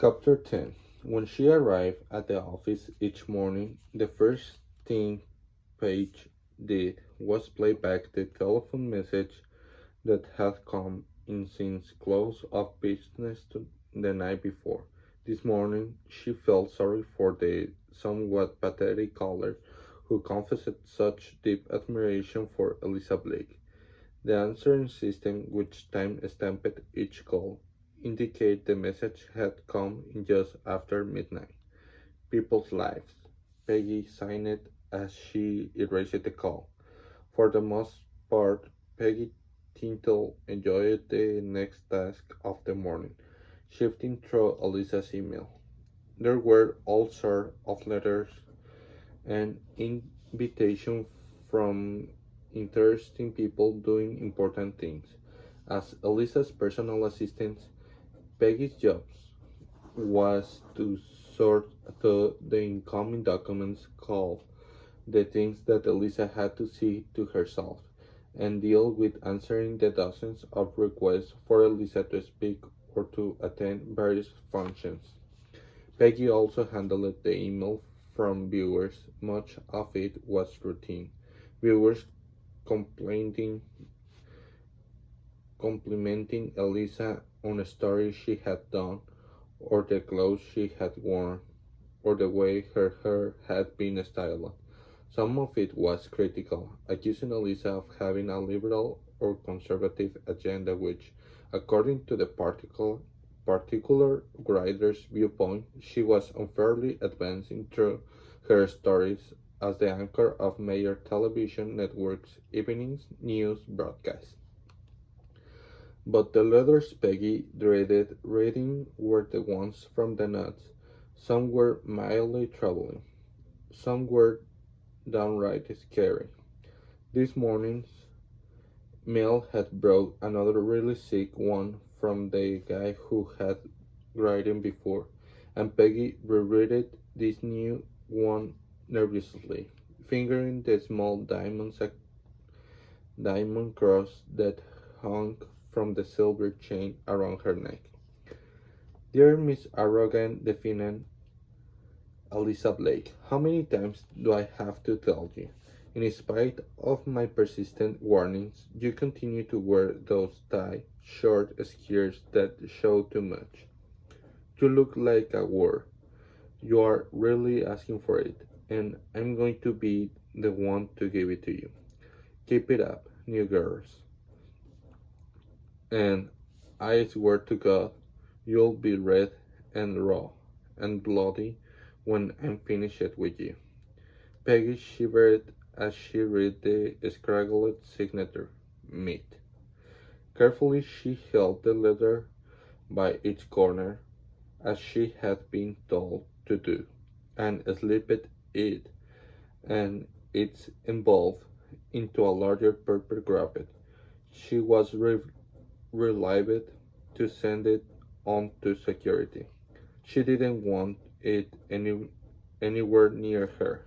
Chapter 10. When she arrived at the office each morning, the first thing Paige did was play back the telephone message that had come in since close of business the night before. This morning, she felt sorry for the somewhat pathetic caller who confessed such deep admiration for Elisa Blake. The answering system, which time-stamped each call, indicated the message had come in just after midnight. People's lives. Peggy signed it as she erased the call. For the most part, Peggy Tintle enjoyed the next task of the morning, shifting through Elisa's email. There were all sorts of letters and invitations from interesting people doing important things. As Elisa's personal assistant, Peggy's job was to sort through the incoming documents called the things that Elisa had to see to herself, and deal with answering the dozens of requests for Elisa to speak or to attend various functions. Peggy also handled the email from viewers. Much of it was routine. Viewers complaining, complimenting Elisa on a story she had done, or the clothes she had worn, or the way her hair had been styled. Some of it was critical, accusing Elisa of having a liberal or conservative agenda which, according to the particular writer's viewpoint, she was unfairly advancing through her stories as the anchor of major television networks' evening news broadcasts. But the letters Peggy dreaded reading were the ones from the nuts. Some were mildly troubling. Some were downright scary. This morning's mail had brought another really sick one from the guy who had written before, and Peggy reread this new one nervously, fingering the small diamond cross that hung from the silver chain around her neck. Dear Miss Arrogant Defiant Elisa Blake, how many times do I have to tell you? In spite of my persistent warnings, you continue to wear those tight, short skirts that show too much. You look like a whore. You are really asking for it, and I'm going to be the one to give it to you. Keep it up, new girls. And I swear to God, you'll be red and raw and bloody when I'm finished with you. Peggy shivered as she read the scraggled signature, Meet. Carefully she held the letter by its corner, as she had been told to do, and slipped it and its envelope into a larger paper graphic. She was relieved to send it on to security. She didn't want it anywhere near her.